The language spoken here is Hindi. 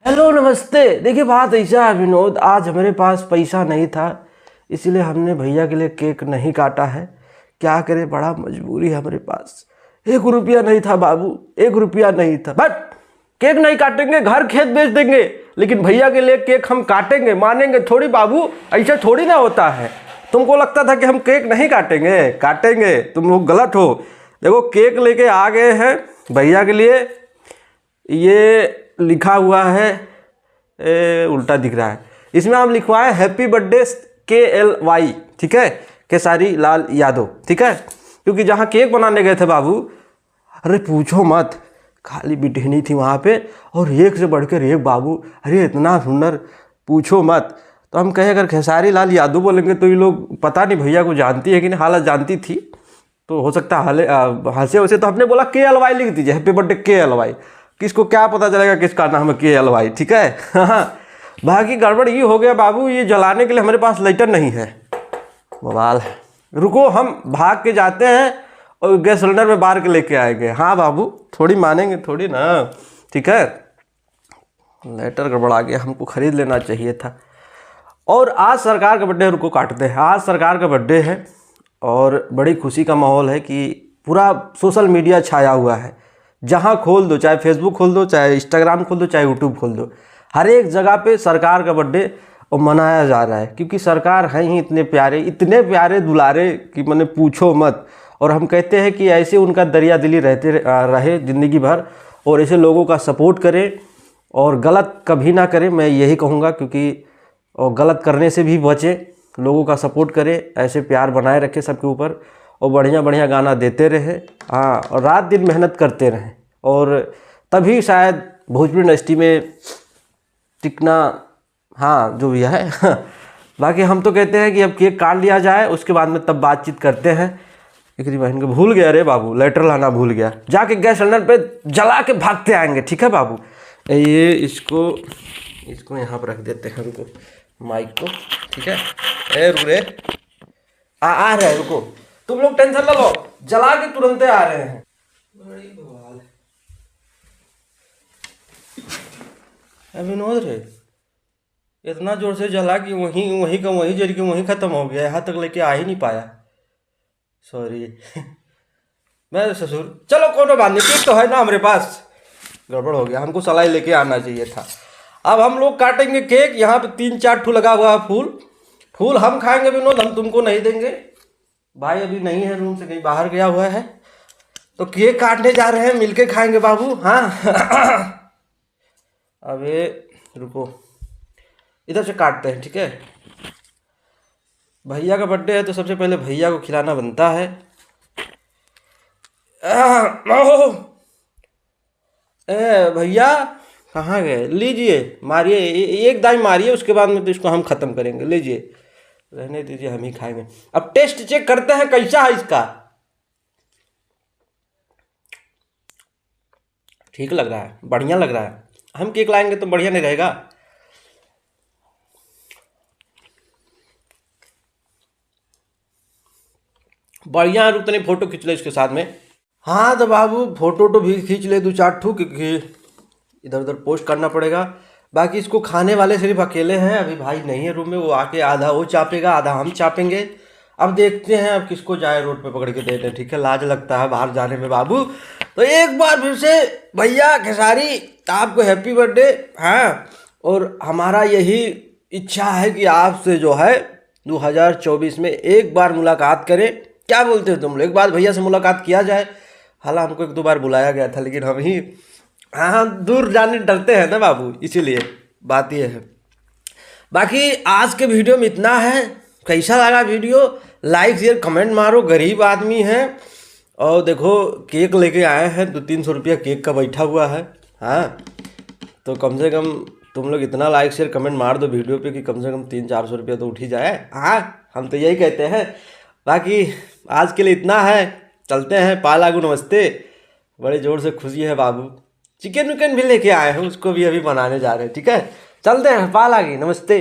हेलो नमस्ते। देखिए बात ऐसा है विनोद, आज हमारे पास पैसा नहीं था इसलिए हमने भैया के लिए केक नहीं काटा है। क्या करें, बड़ा मजबूरी है हमारे पास। 1 रुपया नहीं था बाबू, 1 रुपया नहीं था। बट केक नहीं काटेंगे, घर खेत बेच देंगे, लेकिन भैया के लिए केक हम काटेंगे। मानेंगे थोड़ी बाबू, ऐसा थोड़ी ना होता है। तुमको लगता था कि हम केक नहीं काटेंगे, काटेंगे। तुम लोग गलत हो। देखो केक लेके आ गए हैं भैया के लिए। ये लिखा हुआ है, उल्टा दिख रहा है। इसमें हम लिखवाए हैप्पी बर्थडे KLY, ठीक है, केसारी लाल यादव, ठीक है। क्योंकि जहाँ केक बनाने गए थे बाबू, अरे पूछो मत, खाली बिटहनी थी वहाँ पे और एक से बढ़कर एक बाबू, अरे इतना सुंदर, पूछो मत। तो हम कहे अगर खेसारी लाल यादव बोलेंगे तो ये लोग पता नहीं भैया को जानती है कि नहीं, हालत जानती थी तो हो सकता है हंसे वैसे। तो हमने बोला KLY लिख दीजिए, हैप्पी बर्थडे KLY। किसको क्या पता चलेगा किसका नाम है KLY, ठीक है। हाँ, बाकी गड़बड़ ये हो गया बाबू, ये जलाने के लिए हमारे पास लाइटर नहीं है। बवाल है। रुको, हम भाग के जाते हैं और गैस सिलेंडर में बार के लेके आएंगे। हाँ बाबू, थोड़ी मानेंगे थोड़ी ना, ठीक है। लाइटर गड़बड़ा गया, हमको खरीद लेना चाहिए था। और आज सरकार का बर्थडे, रुको काटते हैं। आज सरकार का बर्थडे है और बड़ी खुशी का माहौल है कि पूरा सोशल मीडिया छाया हुआ है। जहाँ खोल दो, चाहे फेसबुक खोल दो, चाहे इंस्टाग्राम खोल दो, चाहे यूट्यूब खोल दो, हर एक जगह पे सरकार का बर्थडे और मनाया जा रहा है। क्योंकि सरकार हैं ही इतने प्यारे दुलारे कि मैंने पूछो मत। और हम कहते हैं कि ऐसे उनका दरिया दिली रहे ज़िंदगी भर, और ऐसे लोगों का सपोर्ट करें और गलत कभी ना करें, मैं यही कहूँगा। क्योंकि और गलत करने से भी बचें, लोगों का सपोर्ट करें, ऐसे प्यार बनाए रखें सबके ऊपर, और बढ़िया बढ़िया गाना देते रहे। हाँ, और रात दिन मेहनत करते रहें, और तभी शायद भोजपुरी इंडस्ट्री में टिकना, हाँ जो भी है। बाकी हम तो कहते हैं कि अब केक काट लिया जाए, उसके बाद में तब बातचीत करते हैं। एक बहन को भूल गया, अरे बाबू लाइटर लाना भूल गया, जाके गैस सिलेंडर पे जला के भागते आएंगे, ठीक है बाबू। ये इसको यहाँ पर रख देते हैं, रुको माइक को, ठीक है। ए रुरे, आ रहे हैं, रुको तुम लोग टेंशन ना लो, जला के तुरंत आ रहे हैं। बड़ी बवाल है विनोद रे, इतना जोर से जला कि वहीं का वहीं जल के वहीं खत्म हो गया, यहाँ तक लेके आ ही नहीं पाया। सॉरी। मैं ससुर, चलो कोनो बात नहीं, केक तो है ना हमारे पास। गड़बड़ हो गया, हमको सलाई लेके आना चाहिए था। अब हम लोग काटेंगे केक। यहाँ पे 3-4 ठू लगा हुआ है फूल हम खाएंगे विनोद, हम तुमको नहीं देंगे। भाई अभी नहीं है, रूम से कहीं बाहर गया हुआ है, तो केक काटने जा रहे हैं, मिलके खाएंगे बाबू। हाँ। अब ये रुको, इधर से काटते हैं, ठीक है। भैया का बर्थडे है तो सबसे पहले भैया को खिलाना बनता है। भैया कहाँ गए? लीजिए मारिए, एक दाई मारिए, उसके बाद में तो इसको हम ख़त्म करेंगे। लीजिए, रहने दीजिए, हम ही खाएंगे। अब टेस्ट चेक करते हैं कैसा है इसका। ठीक लग रहा है, बढ़िया लग रहा है। हम केक लाएंगे तो बढ़िया नहीं रहेगा। बढ़िया, रुक तनी फोटो खींच ले इसके साथ में। हाँ तो बाबू फोटो तो भी खींच ले 2-4 ठू, क्योंकि इधर उधर पोस्ट करना पड़ेगा। बाकी इसको खाने वाले सिर्फ अकेले हैं, अभी भाई नहीं है रूम में, वो आके आधा वो चापेगा, आधा हम चापेंगे। अब देखते हैं अब किसको जाए रोड पे पकड़ के देते हैं, ठीक है। लाज लगता है बाहर जाने में बाबू। तो एक बार फिर से भैया खेसारी आपको हैप्पी बर्थडे। हाँ, और हमारा यही इच्छा है कि आपसे जो है 2024 में एक बार मुलाकात करें। क्या बोलते हो तुम लोग? एक बार भैया से मुलाकात किया जाए। हालांकि हमको 1-2 बार बुलाया गया था, लेकिन हम ही हाँ दूर जाने डरते हैं ना बाबू, इसीलिए बात ये है। बाकी आज के वीडियो में इतना है। कैसा लगा वीडियो? लाइक शेयर कमेंट मारो, गरीब आदमी हैं। और देखो केक लेके आए हैं, 200-300 रुपया केक का बैठा हुआ है। हाँ, तो कम से कम तुम लोग इतना लाइक शेयर कमेंट मार दो वीडियो पे कि कम से कम 300-400 रुपया तो उठ ही जाए। हाँ, हम तो यही कहते हैं। बाकी आज के लिए इतना है, चलते हैं। पालागू नमस्ते। बड़े ज़ोर से खुशी है बाबू। चिकन विकन भी लेके आए हैं, उसको भी अभी बनाने जा रहे हैं, ठीक है। चलते हैं, पालागी नमस्ते।